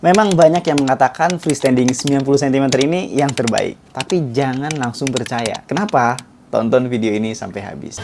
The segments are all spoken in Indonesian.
Memang banyak yang mengatakan freestanding 90 cm ini yang terbaik. Tapi jangan langsung percaya. Kenapa? Tonton video ini sampai habis.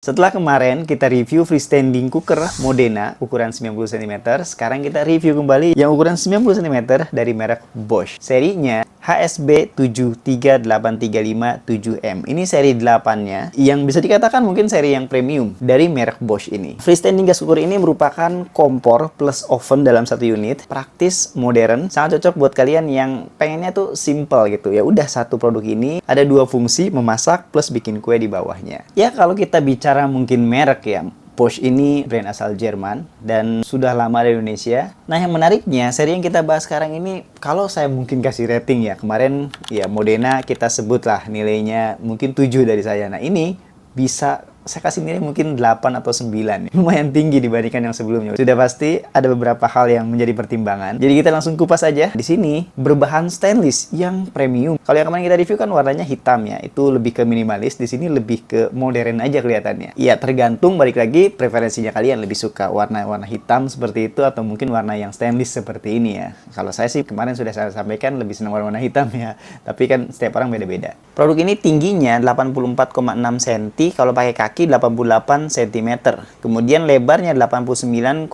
Setelah kemarin kita review freestanding cooker Modena ukuran 90 cm, sekarang kita review kembali yang ukuran 90 cm dari merek Bosch. Serinya HSB 73835-7M. Ini seri 8-nya yang bisa dikatakan mungkin seri yang premium dari merek Bosch ini. Freestanding gas cooker ini merupakan kompor plus oven dalam satu unit, praktis, modern, sangat cocok buat kalian yang pengennya tuh simple gitu. Ya udah, satu produk ini ada dua fungsi, memasak plus bikin kue di bawahnya. Ya kalau kita bicara mungkin merek ya, Bosch ini brand asal Jerman dan sudah lama di Indonesia. Nah, yang menariknya, seri yang kita bahas sekarang ini, kalau saya mungkin kasih rating ya, kemarin ya Modena kita sebutlah nilainya mungkin 7 dari saya. Nah, ini bisa saya kasih nilai mungkin 8 atau 9. Lumayan tinggi dibandingkan yang sebelumnya. Sudah pasti ada beberapa hal yang menjadi pertimbangan. Jadi kita langsung kupas aja. Di sini berbahan stainless yang premium. Kalau yang kemarin kita review kan warnanya hitam ya. Itu lebih ke minimalis. Di sini lebih ke modern aja kelihatannya. Ya tergantung, balik lagi preferensinya kalian. Lebih suka warna-warna hitam seperti itu atau mungkin warna yang stainless seperti ini ya. Kalau saya sih kemarin sudah saya sampaikan lebih senang warna hitam ya. Tapi kan setiap orang beda-beda. Produk ini tingginya 84,6 cm. Kalau pakai kaki 88 cm. Kemudian lebarnya 89,8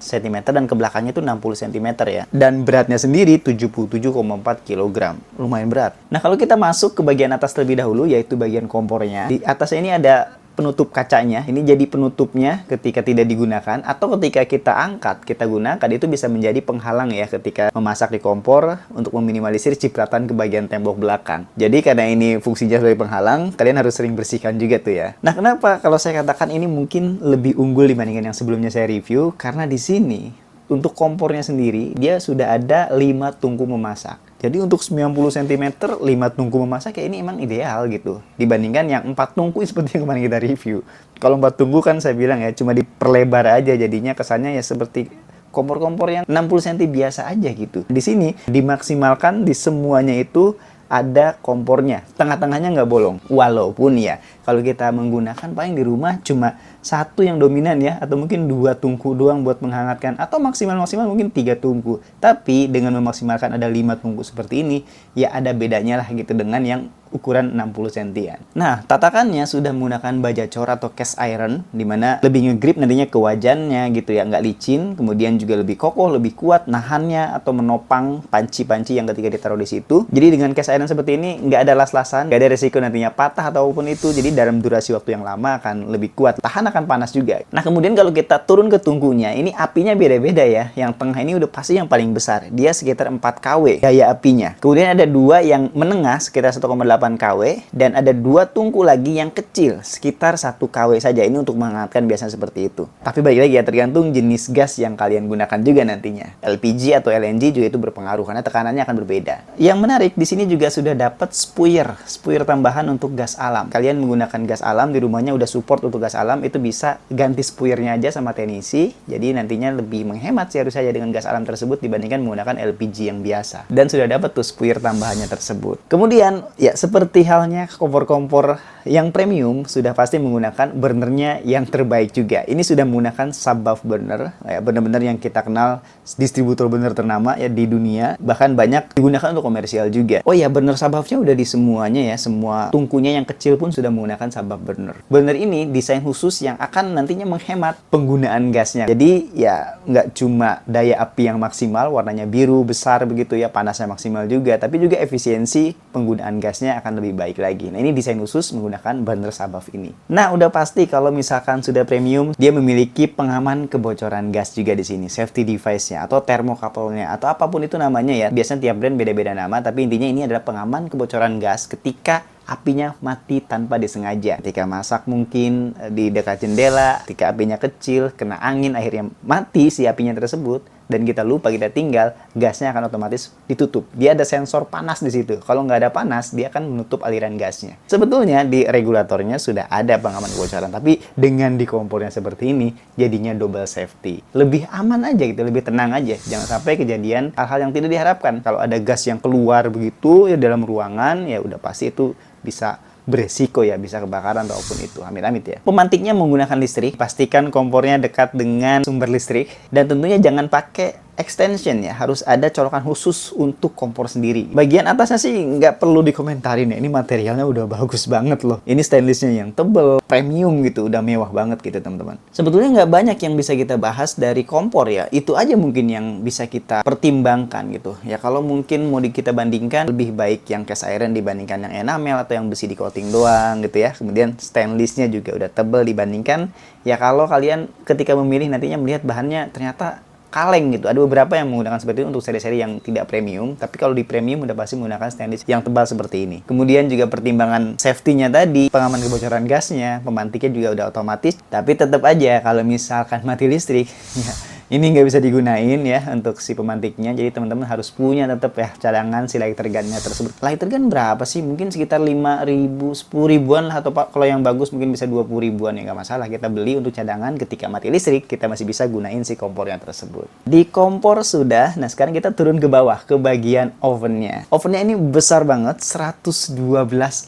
cm dan ke belakangnya itu 60 cm ya. Dan beratnya sendiri 77,4 kg. Lumayan berat. Nah, kalau kita masuk ke bagian atas terlebih dahulu, yaitu bagian kompornya. Di atasnya ini ada penutup kacanya. Ini jadi penutupnya ketika tidak digunakan atau ketika kita angkat, kita gunakan, itu bisa menjadi penghalang ya ketika memasak di kompor untuk meminimalisir cipratan ke bagian tembok belakang. Jadi karena ini fungsinya sebagai penghalang, kalian harus sering bersihkan juga tuh ya. Nah, kenapa kalau saya katakan ini mungkin lebih unggul dibandingkan yang sebelumnya saya review? Karena di sini untuk kompornya sendiri, dia sudah ada 5 tungku memasak. Jadi untuk 90 cm, 5 tungku memasak ya ini emang ideal gitu. Dibandingkan yang 4 tungku seperti yang kemarin kita review. Kalau 4 tungku kan saya bilang ya, cuma diperlebar aja jadinya kesannya ya seperti kompor-kompor yang 60 cm biasa aja gitu. Di sini dimaksimalkan di semuanya itu ada kompornya. Tengah-tengahnya nggak bolong. Walaupun ya, kalau kita menggunakan paling di rumah cuma satu yang dominan ya, atau mungkin 2 tungku doang buat menghangatkan, atau maksimal mungkin 3 tungku. Tapi dengan memaksimalkan ada 5 tungku seperti ini, ya ada bedanya lah gitu dengan yang ukuran 60 cm-an. Nah, tatakannya sudah menggunakan baja cor atau cast iron, dimana lebih ngegrip nantinya ke wajannya gitu ya, nggak licin, kemudian juga lebih kokoh, lebih kuat nahannya atau menopang panci-panci yang ketika ditaruh di situ. Jadi dengan cast iron seperti ini, nggak ada las-lasan, nggak ada resiko nantinya patah ataupun itu, jadi dalam durasi waktu yang lama akan lebih kuat, tahan akan panas juga. Nah, kemudian kalau kita turun ke tungkunya, ini apinya beda-beda ya. Yang tengah ini udah pasti yang paling besar, dia sekitar 4 kW daya apinya. Kemudian ada 2 yang menengah sekitar 1,8 kW dan ada 2 tungku lagi yang kecil sekitar 1 kW saja. Ini untuk menghangatkan biasanya seperti itu. Tapi balik lagi ya, tergantung jenis gas yang kalian gunakan juga nantinya. LPG atau LNG juga itu berpengaruh karena tekanannya akan berbeda. Yang menarik di sini juga sudah dapat spuyer tambahan untuk gas alam. Kalian menggunakan gas alam di rumahnya udah support untuk gas alam, itu bisa ganti spuyernya aja sama teknisi. Jadi nantinya lebih menghemat sih harus saja dengan gas alam tersebut dibandingkan menggunakan LPG yang biasa. Dan sudah dapat tuh spuyer tambahannya tersebut. Kemudian ya seperti halnya kompor-kompor yang premium, sudah pasti menggunakan burnernya yang terbaik juga. Ini sudah menggunakan sub-buff burner, ya, benar-benar yang kita kenal distributor burner ternama ya di dunia. Bahkan banyak digunakan untuk komersial juga. Oh ya, burner sub-buffnya udah di semuanya ya, semua tungkunya yang kecil pun sudah menggunakan sub-buff burner. Burner ini desain khusus yang akan nantinya menghemat penggunaan gasnya. Jadi ya nggak cuma daya api yang maksimal, warnanya biru, besar begitu ya, panasnya maksimal juga, tapi juga efisiensi penggunaan gasnya akan lebih baik lagi. Nah, ini desain khusus menggunakan burner sub-buff ini. Nah, udah pasti kalau misalkan sudah premium, dia memiliki pengaman kebocoran gas juga di sini, safety device-nya atau thermocouple-nya atau apapun itu namanya ya. Biasanya tiap brand beda-beda nama, tapi intinya ini adalah pengaman kebocoran gas ketika apinya mati tanpa disengaja. Ketika masak mungkin di dekat jendela, ketika apinya kecil, kena angin, akhirnya mati si apinya tersebut, dan kita lupa, kita tinggal, gasnya akan otomatis ditutup. Dia ada sensor panas di situ. Kalau nggak ada panas, dia akan menutup aliran gasnya. Sebetulnya di regulatornya sudah ada pengaman kebocoran, tapi dengan di kompornya seperti ini, jadinya double safety. Lebih aman aja gitu, lebih tenang aja. Jangan sampai kejadian hal-hal yang tidak diharapkan. Kalau ada gas yang keluar begitu ya dalam ruangan, ya udah pasti itu bisa beresiko ya, bisa kebakaran ataupun itu amit-amit ya. Pemantiknya menggunakan listrik, pastikan kompornya dekat dengan sumber listrik, dan tentunya jangan pakai extension ya, harus ada colokan khusus untuk kompor sendiri. Bagian atasnya sih nggak perlu dikomentarin ya, ini materialnya udah bagus banget loh. Ini stainlessnya yang tebel, premium gitu, udah mewah banget gitu teman-teman. Sebetulnya nggak banyak yang bisa kita bahas dari kompor ya, itu aja mungkin yang bisa kita pertimbangkan gitu. Ya kalau mungkin mau kita bandingkan, lebih baik yang cast iron dibandingkan yang enamel atau yang besi di coating doang gitu ya. Kemudian stainlessnya juga udah tebel dibandingkan. Ya kalau kalian ketika memilih nantinya melihat bahannya ternyata kaleng gitu. Ada beberapa yang menggunakan seperti itu untuk seri-seri yang tidak premium, tapi kalau di premium udah pasti menggunakan stainless yang tebal seperti ini. Kemudian juga pertimbangan safety-nya tadi, pengaman kebocoran gasnya, pemantiknya juga udah otomatis, tapi tetap aja kalau misalkan mati listrik, ya ini nggak bisa digunain ya untuk si pemantiknya. Jadi teman-teman harus punya tetap ya cadangan si lighter gun-nya tersebut. Lighter gun berapa sih? Mungkin sekitar 5.000, 10.000-an lah, atau kalau yang bagus mungkin bisa 20.000-an ya, nggak masalah. Kita beli untuk cadangan, ketika mati listrik kita masih bisa gunain si kompornya tersebut. Di kompor sudah, nah sekarang kita turun ke bawah ke bagian ovennya. Ovennya ini besar banget, 112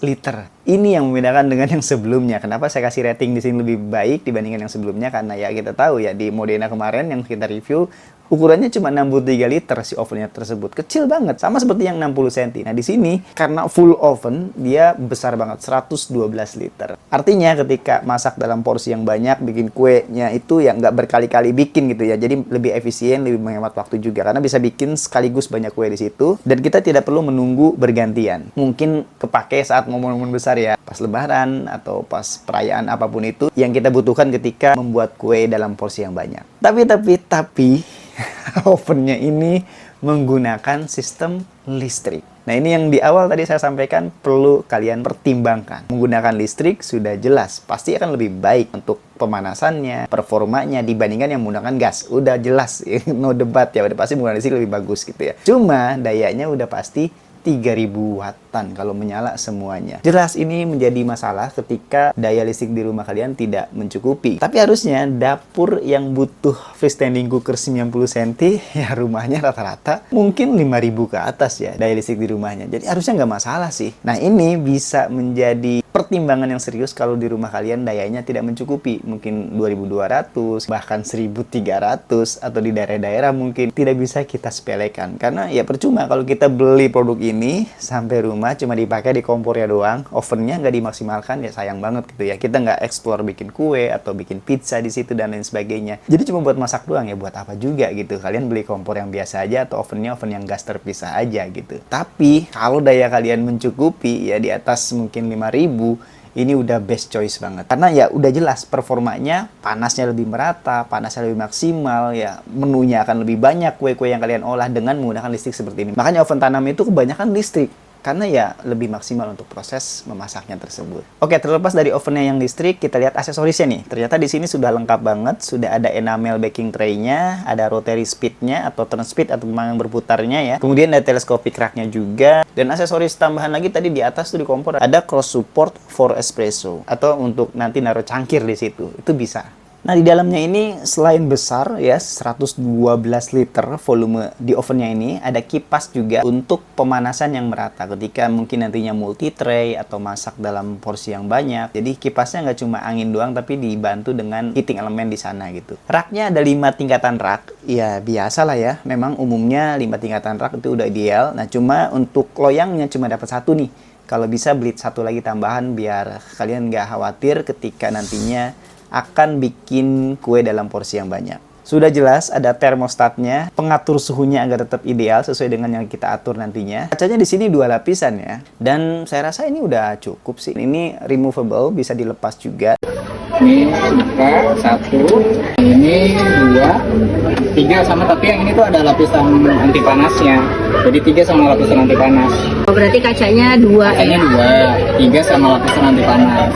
liter. Ini yang membedakan dengan yang sebelumnya. Kenapa saya kasih rating di sini lebih baik dibandingkan yang sebelumnya? Karena ya kita tahu ya di Modena kemarin yang kita review, ukurannya cuma 63 liter si ovennya tersebut. Kecil banget, sama seperti yang 60 cm. Nah di sini karena full oven, dia besar banget, 112 liter. Artinya ketika masak dalam porsi yang banyak, bikin kuenya itu ya nggak berkali-kali bikin gitu ya. Jadi lebih efisien, lebih menghemat waktu juga. Karena bisa bikin sekaligus banyak kue di situ. Dan kita tidak perlu menunggu bergantian. Mungkin kepake saat momen-momen besar ya, pas lebaran atau pas perayaan apapun itu yang kita butuhkan ketika membuat kue dalam porsi yang banyak. Tapi ovennya ini menggunakan sistem listrik. Nah ini yang di awal tadi saya sampaikan perlu kalian pertimbangkan. Menggunakan listrik sudah jelas pasti akan lebih baik untuk pemanasannya, performanya dibandingkan yang menggunakan gas. Udah jelas, no debat ya, udah pasti menggunakan listrik lebih bagus gitu ya. Cuma dayanya udah pasti 3000 wattan kalau menyala semuanya. Jelas ini menjadi masalah ketika daya listrik di rumah kalian tidak mencukupi. Tapi harusnya dapur yang butuh freestanding cooker 90 cm ya rumahnya rata-rata mungkin 5000 ke atas ya daya listrik di rumahnya. Jadi harusnya nggak masalah sih. Nah ini bisa menjadi pertimbangan yang serius kalau di rumah kalian dayanya tidak mencukupi. Mungkin 2200, bahkan 1300, atau di daerah-daerah mungkin tidak bisa kita sepelekan. Karena ya percuma kalau kita beli produk ini sampai rumah cuma dipakai di kompornya doang, ovennya nggak dimaksimalkan, ya sayang banget gitu ya. Kita nggak explore bikin kue atau bikin pizza di situ dan lain sebagainya. Jadi cuma buat masak doang ya, buat apa juga gitu. Kalian beli kompor yang biasa aja atau ovennya oven yang gas terpisah aja gitu. Tapi kalau daya kalian mencukupi ya di atas mungkin 5000, ini udah best choice banget. Karena ya udah jelas performanya, panasnya lebih merata, panasnya lebih maksimal, ya menunya akan lebih banyak kue-kue yang kalian olah dengan menggunakan listrik seperti ini. Makanya oven tanam itu kebanyakan listrik. Karena ya lebih maksimal untuk proses memasaknya tersebut. Oke, terlepas dari ovennya yang listrik, kita lihat aksesorisnya nih. Ternyata di sini sudah lengkap banget. Sudah ada enamel baking tray-nya, ada rotary speed-nya atau turn speed atau pemanggang berputarnya ya. Kemudian ada telescopic rack-nya juga. Dan aksesoris tambahan lagi tadi di atas tuh di kompor ada cross support for espresso atau untuk nanti naruh cangkir di situ. Itu bisa. Nah, di dalamnya ini selain besar ya, 112 liter volume di ovennya ini, ada kipas juga untuk pemanasan yang merata ketika mungkin nantinya multi tray atau masak dalam porsi yang banyak. Jadi kipasnya nggak cuma angin doang, tapi dibantu dengan heating element di sana gitu. Raknya ada 5 tingkatan rak. Ya biasa lah ya, memang umumnya 5 tingkatan rak itu udah ideal. Nah, cuma untuk loyangnya cuma dapat satu nih. Kalau bisa beli satu lagi tambahan biar kalian nggak khawatir ketika nantinya akan bikin kue dalam porsi yang banyak. Sudah jelas ada termostatnya, pengatur suhunya agar tetap ideal sesuai dengan yang kita atur nantinya. Kacanya di sini 2 lapisan ya. Dan saya rasa ini udah cukup sih. Ini removable, bisa dilepas juga. Ini buka 1, ini 2, 3 sama, tapi yang ini tuh ada lapisan anti panasnya. Jadi 3 sama lapisan anti panas. Oh, berarti kacanya 2 Kacanya 2, 3 sama lapisan anti panas.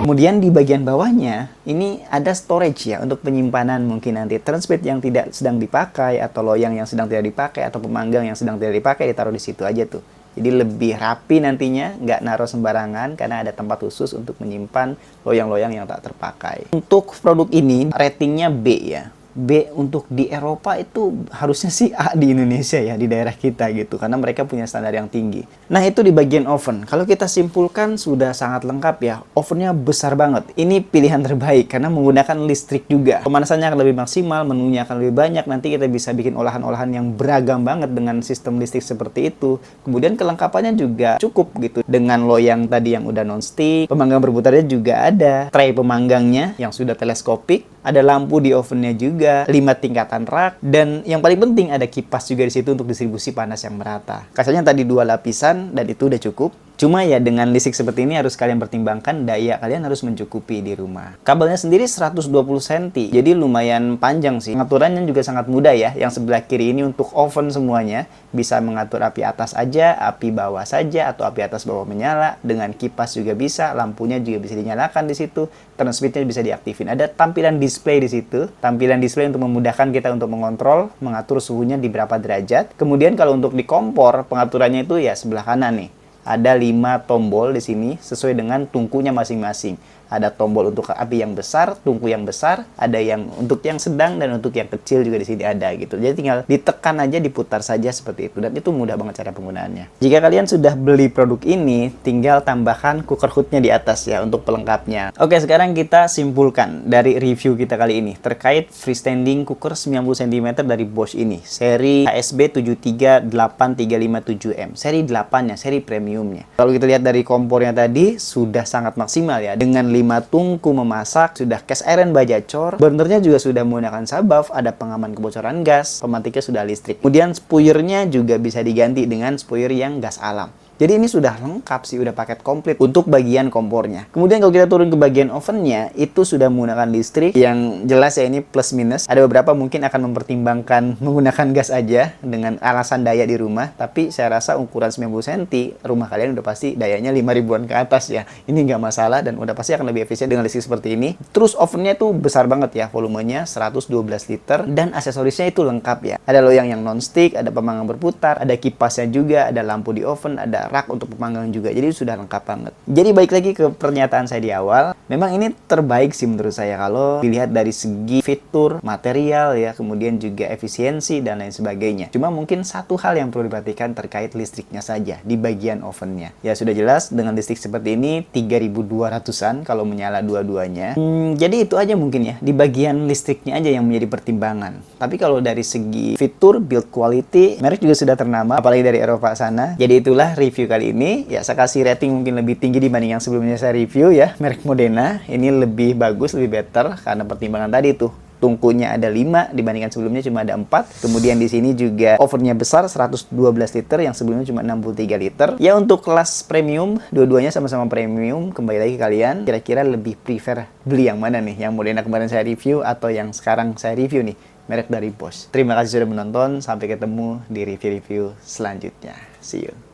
Kemudian di bagian bawahnya ini ada storage ya untuk penyimpanan mungkin nanti transmit yang tidak sedang dipakai atau loyang yang sedang tidak dipakai atau pemanggang yang sedang tidak dipakai ditaruh di situ aja tuh. Jadi lebih rapi nantinya, nggak naruh sembarangan karena ada tempat khusus untuk menyimpan loyang-loyang yang tak terpakai. Untuk produk ini ratingnya B ya. B untuk di Eropa itu harusnya sih A di Indonesia ya, di daerah kita gitu, karena mereka punya standar yang tinggi. Nah itu di bagian oven. Kalau kita simpulkan sudah sangat lengkap ya. Ovennya besar banget. Ini pilihan terbaik karena menggunakan listrik juga. Pemanasannya akan lebih maksimal, menunya akan lebih banyak. Nanti kita bisa bikin olahan-olahan yang beragam banget dengan sistem listrik seperti itu. Kemudian kelengkapannya juga cukup gitu. Dengan loyang tadi yang udah non-stick, pemanggang berputarnya juga ada. Tray pemanggangnya yang sudah teleskopik. Ada lampu di ovennya juga, 5 tingkatan rak, dan yang paling penting ada kipas juga di situ untuk distribusi panas yang merata. Kasarnya tadi 2 lapisan dan itu udah cukup. Cuma ya dengan listrik seperti ini harus kalian pertimbangkan daya kalian harus mencukupi di rumah. Kabelnya sendiri 120 cm, jadi lumayan panjang sih. Pengaturannya juga sangat mudah ya. Yang sebelah kiri ini untuk oven semuanya. Bisa mengatur api atas aja, api bawah saja, atau api atas bawah menyala. Dengan kipas juga bisa, lampunya juga bisa dinyalakan di situ. Transmitnya bisa diaktifin. Ada tampilan display di situ. Tampilan display untuk memudahkan kita untuk mengontrol, mengatur suhunya di berapa derajat. Kemudian kalau untuk di kompor, pengaturannya itu ya sebelah kanan nih. Ada 5 tombol di sini sesuai dengan tungkunya masing-masing. Ada tombol untuk api yang besar, tungku yang besar, ada yang untuk yang sedang dan untuk yang kecil juga di sini ada gitu. Jadi tinggal ditekan aja, diputar saja seperti itu dan itu mudah banget cara penggunaannya. Jika kalian sudah beli produk ini, tinggal tambahkan cooker hoodnya di atas ya untuk pelengkapnya. Oke, sekarang kita simpulkan dari review kita kali ini terkait freestanding cooker 90 cm dari Bosch ini, seri HSB 7385357M, seri 8-nya, seri premiumnya. Kalau kita lihat dari kompornya tadi sudah sangat maksimal ya, dengan 5 tungku memasak, sudah cast iron bajacor, burnernya juga sudah menggunakan sabaf, ada pengaman kebocoran gas, pematiknya sudah listrik. Kemudian spuyernya juga bisa diganti dengan spuyer yang gas alam. Jadi ini sudah lengkap sih, udah paket komplit untuk bagian kompornya. Kemudian kalau kita turun ke bagian ovennya, itu sudah menggunakan listrik yang jelas ya ini plus minus. Ada beberapa mungkin akan mempertimbangkan menggunakan gas aja dengan alasan daya di rumah. Tapi saya rasa ukuran 90 cm, rumah kalian udah pasti dayanya 5.000-an ke atas ya. Ini nggak masalah dan udah pasti akan lebih efisien dengan listrik seperti ini. Terus ovennya tuh besar banget ya, volumenya 112 liter. Dan aksesorisnya itu lengkap ya. Ada loyang yang non-stick, ada pemanggang berputar, ada kipasnya juga, ada lampu di oven, ada rak untuk pemanggang juga. Jadi sudah lengkap banget. Jadi balik lagi ke pernyataan saya di awal, memang ini terbaik sih menurut saya kalau dilihat dari segi fitur, material ya, kemudian juga efisiensi dan lain sebagainya. Cuma mungkin satu hal yang perlu diperhatikan terkait listriknya saja di bagian ovennya. Ya sudah jelas dengan listrik seperti ini 3200-an kalau menyala dua-duanya. Jadi itu aja mungkin ya, di bagian listriknya aja yang menjadi pertimbangan. Tapi kalau dari segi fitur, build quality, merek juga sudah ternama apalagi dari Eropa sana. Jadi itulah review kali ini. Ya saya kasih rating mungkin lebih tinggi dibanding yang sebelumnya saya review ya. Merek Modena ini lebih bagus, lebih better karena pertimbangan tadi tuh. Tungkunya ada 5 dibandingkan sebelumnya cuma ada 4. Kemudian di sini juga ovennya besar 112 liter yang sebelumnya cuma 63 liter. Ya untuk kelas premium, dua-duanya sama-sama premium. Kembali lagi kalian kira-kira lebih prefer beli yang mana nih? Yang Modena kemarin saya review atau yang sekarang saya review nih? Merek dari Bosch. Terima kasih sudah menonton. Sampai ketemu di review-review selanjutnya. See you.